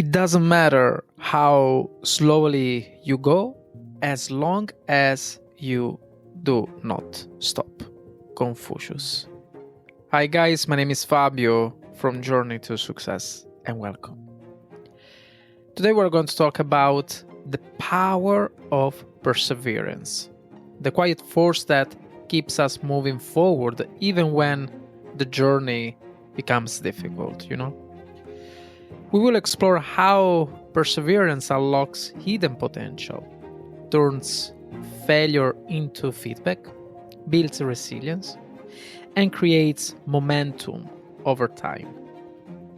It doesn't matter how slowly you go, as long as you do not stop. Confucius. Hi guys, my name is Fabio from Journey to Success, and welcome. Today we're going to talk about the power of perseverance, the quiet force that keeps us moving forward even when the journey becomes difficult, We will explore how perseverance unlocks hidden potential, turns failure into feedback, builds resilience, and creates momentum over time.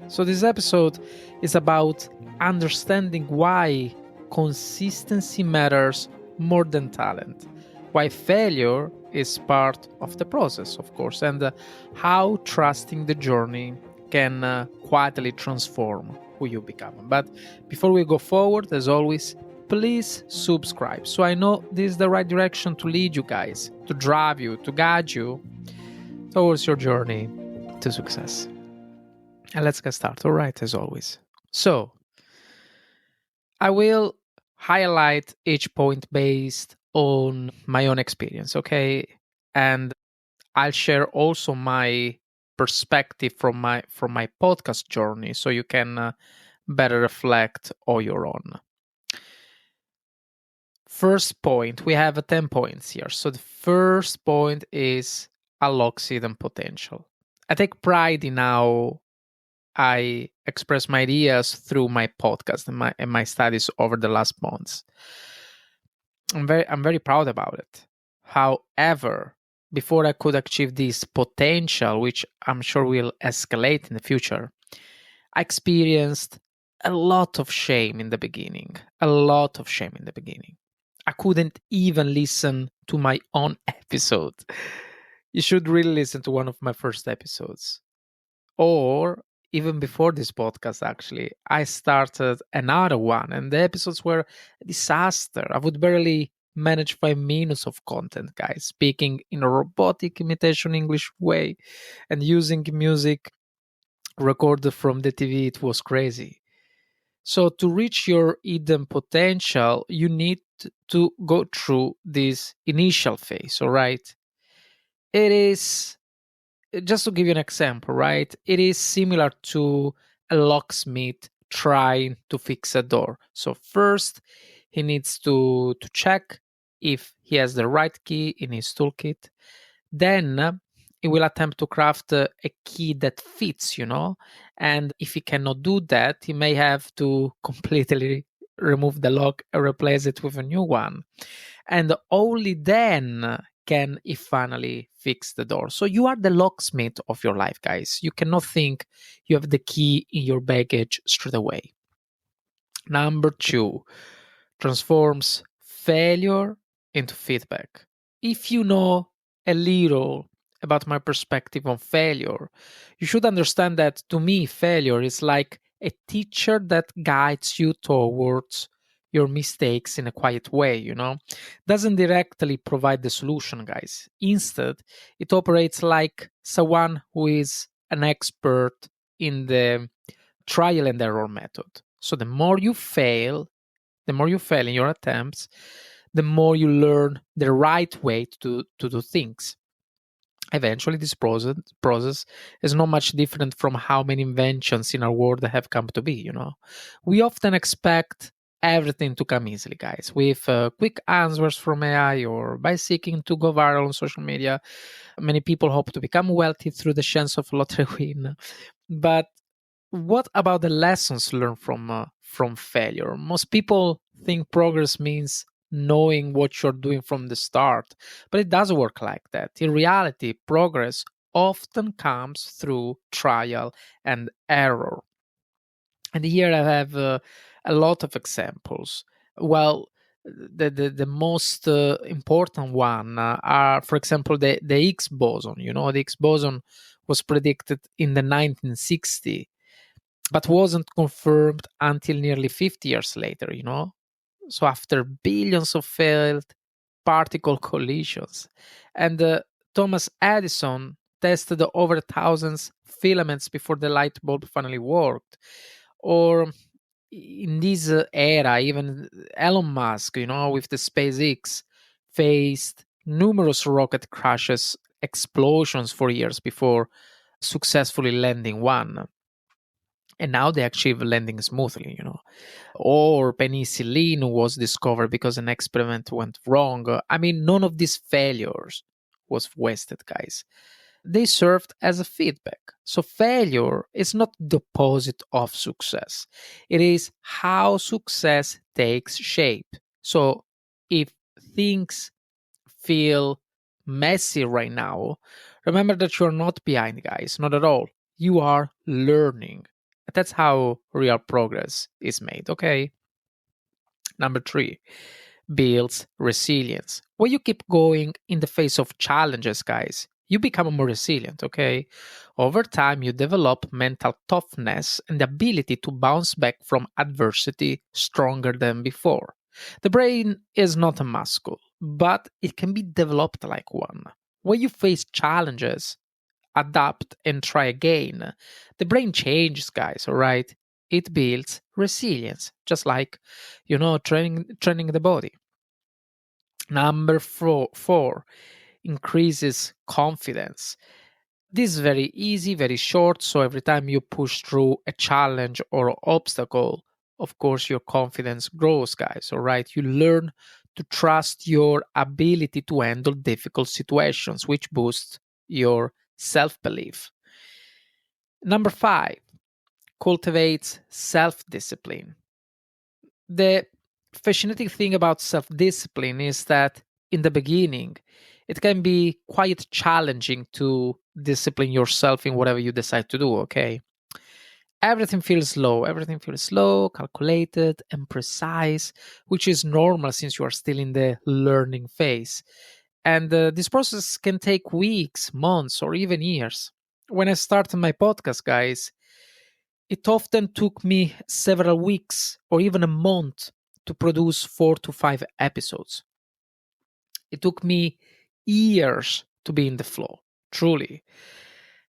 So this episode is about understanding why consistency matters more than talent, why failure is part of the process, of course, and how trusting the journey can quietly transform who you become. But before we go forward, as always, please subscribe so I know this is the right direction to lead you guys, to drive you, to guide you towards your journey to success. And let's get started, all right, as always. So, I will highlight each point based on my own experience, okay? And I'll share also my perspective from my podcast journey so you can better reflect on your own. First point, we have 10 points here. So the first point is unlock hidden potential. I take pride in how I express my ideas through my podcast and my studies over the last months. I'm very proud about it. However, before I could achieve this potential, which I'm sure will escalate in the future, I experienced a lot of shame in the beginning. I couldn't even listen to my own episode. You should really listen to one of my first episodes. Or even before this podcast, actually, I started another one and the episodes were a disaster. I would barely manage 5 minutes of content, guys, speaking in a robotic imitation English way and using music recorded from the TV. It was crazy. So to reach your hidden potential, you need to go through this initial phase, all right? It is, just to give you an example, right? It is similar to a locksmith trying to fix a door. So first, he needs to check if he has the right key in his toolkit. Then he will attempt to craft a key that fits, And if he cannot do that, he may have to completely remove the lock and replace it with a new one. And only then can he finally fix the door. So you are the locksmith of your life, guys. You cannot think you have the key in your baggage straight away. Number 2, transforms failure into feedback. If you know a little about my perspective on failure, you should understand that to me, failure is like a teacher that guides you towards your mistakes in a quiet way, Doesn't directly provide the solution, guys. Instead, it operates like someone who is an expert in the trial and error method. So the more you fail in your attempts, the more you learn the right way to do things. Eventually, this process is not much different from how many inventions in our world have come to be, We often expect everything to come easily, guys, with quick answers from AI or by seeking to go viral on social media. Many people hope to become wealthy through the chance of lottery win. But what about the lessons learned from failure? Most people think progress means knowing what you're doing from the start, but it doesn't work like that. In reality, progress often comes through trial and error. And here I have a lot of examples. Well, the most important one are, for example, the Higgs boson. The Higgs boson was predicted in the 1960s, but wasn't confirmed until nearly 50 years later, So after billions of failed particle collisions. And Thomas Edison tested over thousands filaments before the light bulb finally worked. Or in this era, even Elon Musk, with the SpaceX, faced numerous rocket crashes, explosions for years before successfully landing one. And now they achieve landing smoothly. Or penicillin was discovered because an experiment went wrong. I mean, none of these failures was wasted, guys. They served as a feedback. So failure is not the opposite of success. It is how success takes shape. So if things feel messy right now, remember that you're not behind, guys. Not at all. You are learning. That's how real progress is made, okay? Number three, builds resilience. When you keep going in the face of challenges, guys, you become more resilient, okay? Over time, you develop mental toughness and the ability to bounce back from adversity stronger than before. The brain is not a muscle, but it can be developed like one. When you face challenges, adapt and try again, the brain changes, guys, all right? It builds resilience, just like, training the body. Number four, increases confidence. This is very easy, very short. So every time you push through a challenge or obstacle, of course, your confidence grows, guys. All right. You learn to trust your ability to handle difficult situations, which boosts your self belief. Number five, cultivates self discipline. The fascinating thing about self discipline is that in the beginning, it can be quite challenging to discipline yourself in whatever you decide to do, okay? Everything feels slow, calculated, and precise, which is normal since you are still in the learning phase. And this process can take weeks, months, or even years. When I started my podcast, guys, it often took me several weeks or even a month to produce 4 to 5 episodes. It took me years to be in the flow, truly.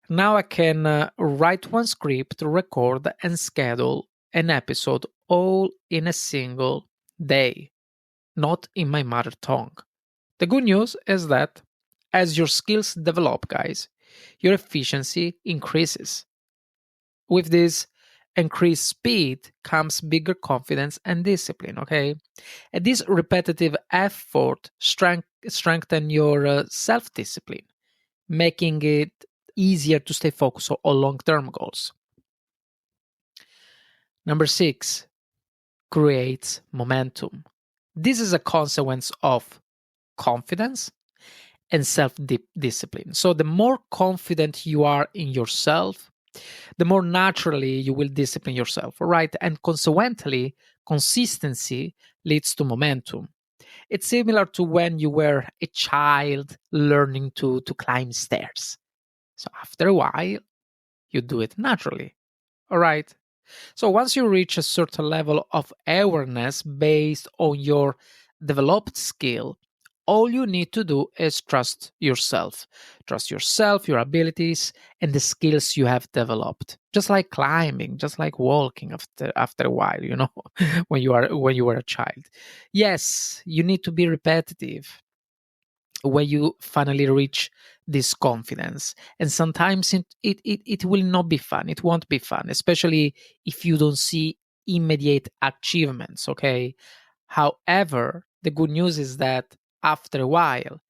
Now I can write one script, record, and schedule an episode all in a single day, not in my mother tongue. The good news is that as your skills develop, guys, your efficiency increases. With this increased speed comes bigger confidence and discipline, okay? And this repetitive effort strengthen your self-discipline, making it easier to stay focused on long-term goals. Number six, creates momentum. This is a consequence of confidence and self-discipline. So the more confident you are in yourself, the more naturally you will discipline yourself, right? And consequently, consistency leads to momentum. It's similar to when you were a child learning to climb stairs. So after a while, you do it naturally. All right. So once you reach a certain level of awareness based on your developed skill, all you need to do is trust yourself. Trust yourself, your abilities, and the skills you have developed. Just like climbing, just like walking after a while, when you were a child. Yes, you need to be repetitive when you finally reach this confidence, and sometimes it will not be fun, it won't be fun, especially if you don't see immediate achievements, okay? However, the good news is that after a while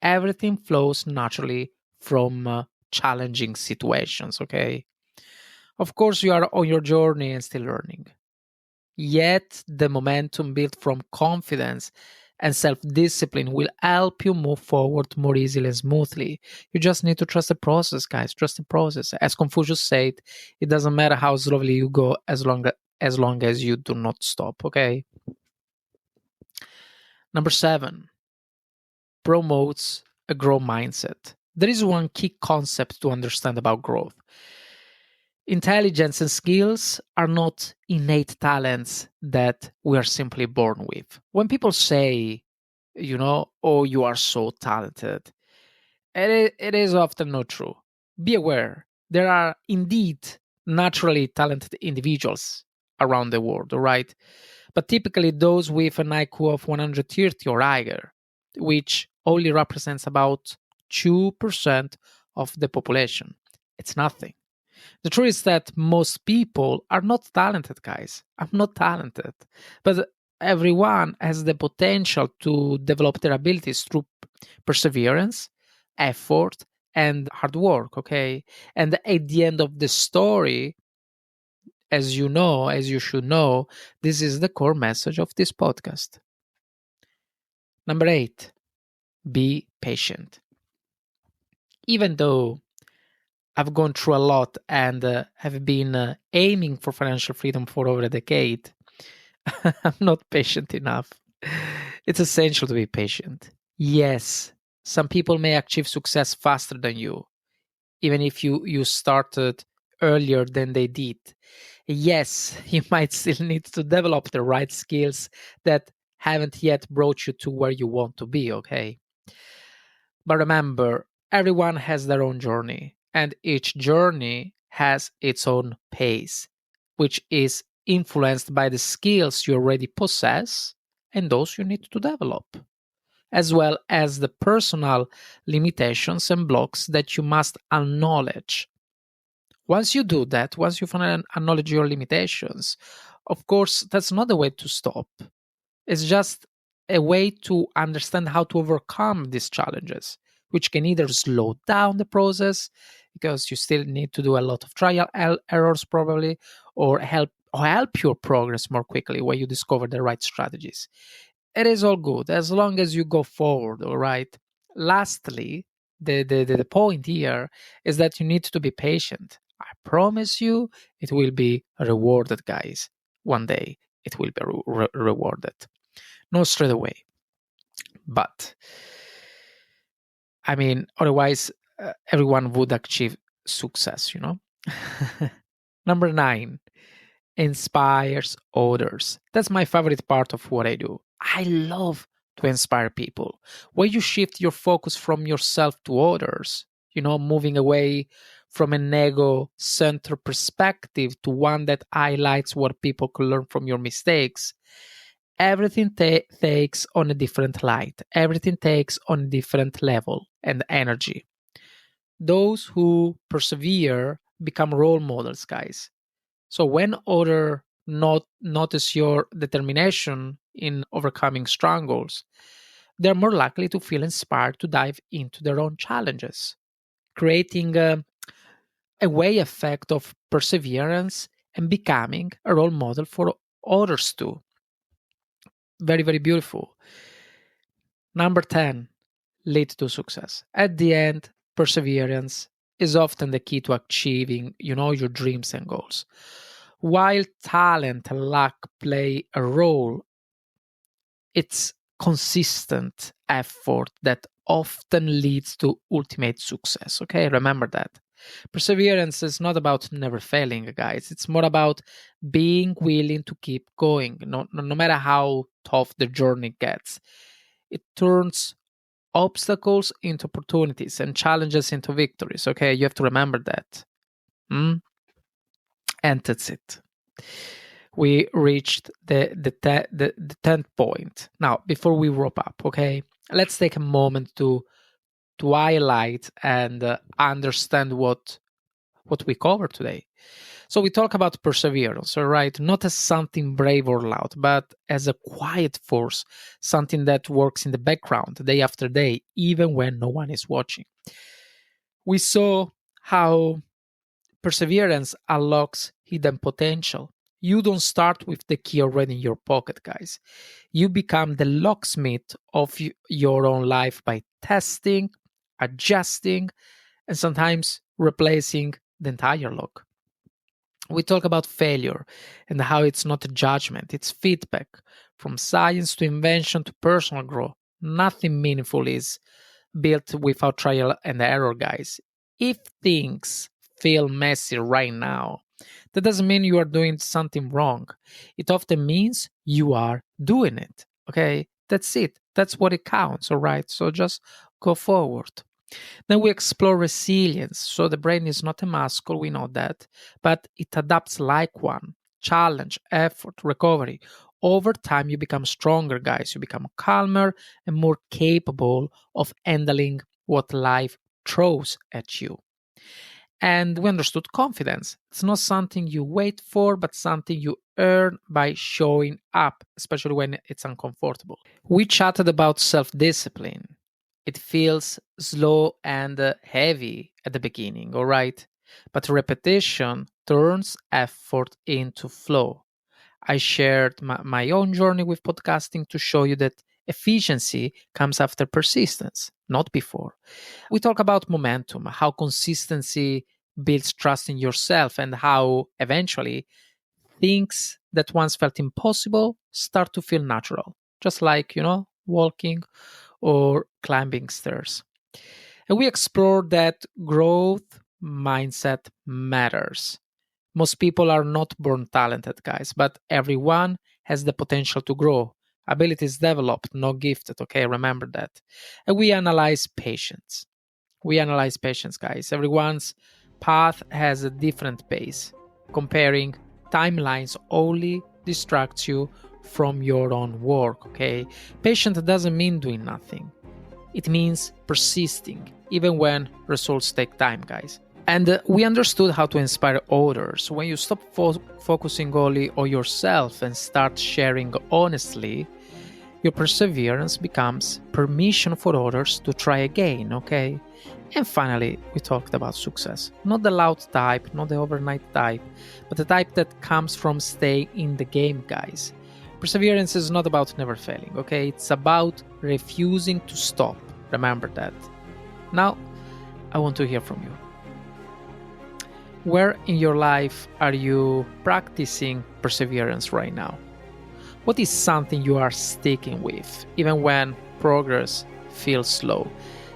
everything flows naturally from challenging situations, okay? Of course, you are on your journey and still learning. Yet, the momentum built from confidence and self discipline will help you move forward more easily and smoothly. You just need to trust the process, guys. Trust the process. As Confucius said, it doesn't matter how slowly you go as long as you do not stop, okay? Number seven, promotes a growth mindset. There is one key concept to understand about growth. Intelligence and skills are not innate talents that we are simply born with. When people say, oh, you are so talented, it is often not true. Be aware, there are indeed naturally talented individuals around the world, all right? But typically those with an IQ of 130 or higher, which only represents about 2% of the population. It's nothing. The truth is that most people are not talented, guys. I'm not talented. But everyone has the potential to develop their abilities through perseverance, effort, and hard work, okay? And at the end of the story, as you know, as you should know, this is the core message of this podcast. Number 8, be patient. Even though I've gone through a lot and have been aiming for financial freedom for over a decade, I'm not patient enough. It's essential to be patient. Yes, some people may achieve success faster than you, even if you started earlier than they did. Yes, you might still need to develop the right skills that haven't yet brought you to where you want to be, okay? But remember, everyone has their own journey, and each journey has its own pace, which is influenced by the skills you already possess and those you need to develop, as well as the personal limitations and blocks that you must acknowledge. Once you do that, once you acknowledge your limitations, of course, that's not the way to stop. It's just a way to understand how to overcome these challenges, which can either slow down the process because you still need to do a lot of trial errors probably, or help your progress more quickly when you discover the right strategies. It is all good as long as you go forward, all right? Lastly, the point here is that you need to be patient. I promise you it will be rewarded, guys. One day it will be rewarded. Not straight away, but I mean, otherwise, everyone would achieve success, you know? Number 9, inspires others. That's my favorite part of what I do. I love to inspire people. When you shift your focus from yourself to others, moving away from an ego centered perspective to one that highlights what people can learn from your mistakes, everything takes on a different light. Everything takes on a different level and energy. Those who persevere become role models, guys. So when others notice your determination in overcoming struggles, they're more likely to feel inspired to dive into their own challenges, creating a way effect of perseverance and becoming a role model for others too. Very, very beautiful. Number 10, lead to success. At the end, perseverance is often the key to achieving, your dreams and goals. While talent and luck play a role, it's consistent effort that often leads to ultimate success. Okay, remember that. Perseverance is not about never failing, guys. It's more about being willing to keep going, no matter how tough the journey gets. It turns obstacles into opportunities and challenges into victories. Okay, you have to remember that. And that's it. We reached the 10th point. Now, before we wrap up, okay, let's take a moment to highlight and understand what we covered today. So we talk about perseverance, all right, not as something brave or loud, but as a quiet force, something that works in the background day after day, even when no one is watching. We saw how perseverance unlocks hidden potential. You don't start with the key already in your pocket, guys. You become the locksmith of your own life by testing, adjusting, and sometimes replacing the entire lock. We talk about failure and how it's not a judgment, it's feedback. From science to invention to personal growth, nothing meaningful is built without trial and error, guys. If things feel messy right now, that doesn't mean you are doing something wrong. It often means you are doing it. Okay, that's it. That's what it counts. All right, so just go forward. Then we explore resilience. So the brain is not a muscle, we know that, but it adapts like one. challenge, effort, recovery. Over time, you become stronger, guys. You become calmer and more capable of handling what life throws at you. And we understood confidence. It's not something you wait for, but something you earn by showing up, especially when it's uncomfortable. We chatted about self discipline. It feels slow and heavy at the beginning, all right? But repetition turns effort into flow. I shared my own journey with podcasting to show you that efficiency comes after persistence, not before. We talk about momentum, how consistency builds trust in yourself, and how eventually things that once felt impossible start to feel natural, just like, walking or climbing stairs. And we explore that growth mindset matters. Most people are not born talented, guys, but everyone has the potential to grow. Abilities developed, not gifted, okay? Remember that. And we analyze patience. Guys. Everyone's path has a different pace. Comparing timelines only distracts you from your own work, okay? Patience doesn't mean doing nothing. It means persisting, even when results take time, guys. And we understood how to inspire others. When you stop focusing only on yourself and start sharing honestly, your perseverance becomes permission for others to try again, okay? And finally, we talked about success. Not the loud type, not the overnight type, but the type that comes from staying in the game, guys. Perseverance is not about never failing, okay? It's about refusing to stop. Remember that. Now, I want to hear from you. Where in your life are you practicing perseverance right now? What is something you are sticking with, even when progress feels slow?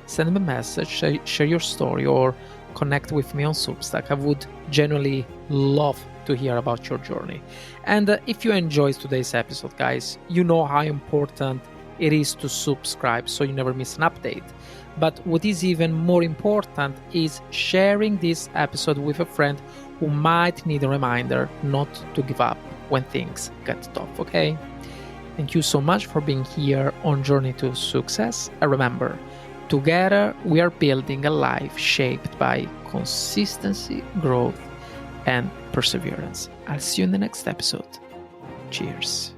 Send me a message, share your story, or connect with me on Substack. I would genuinely love to hear about your journey. And if you enjoyed today's episode, guys, you know how important it is to subscribe so you never miss an update. But what is even more important is sharing this episode with a friend who might need a reminder not to give up when things get tough, okay? Thank you so much for being here on Journey to Success. And remember, together we are building a life shaped by consistency, growth, and perseverance. I'll see you in the next episode. Cheers.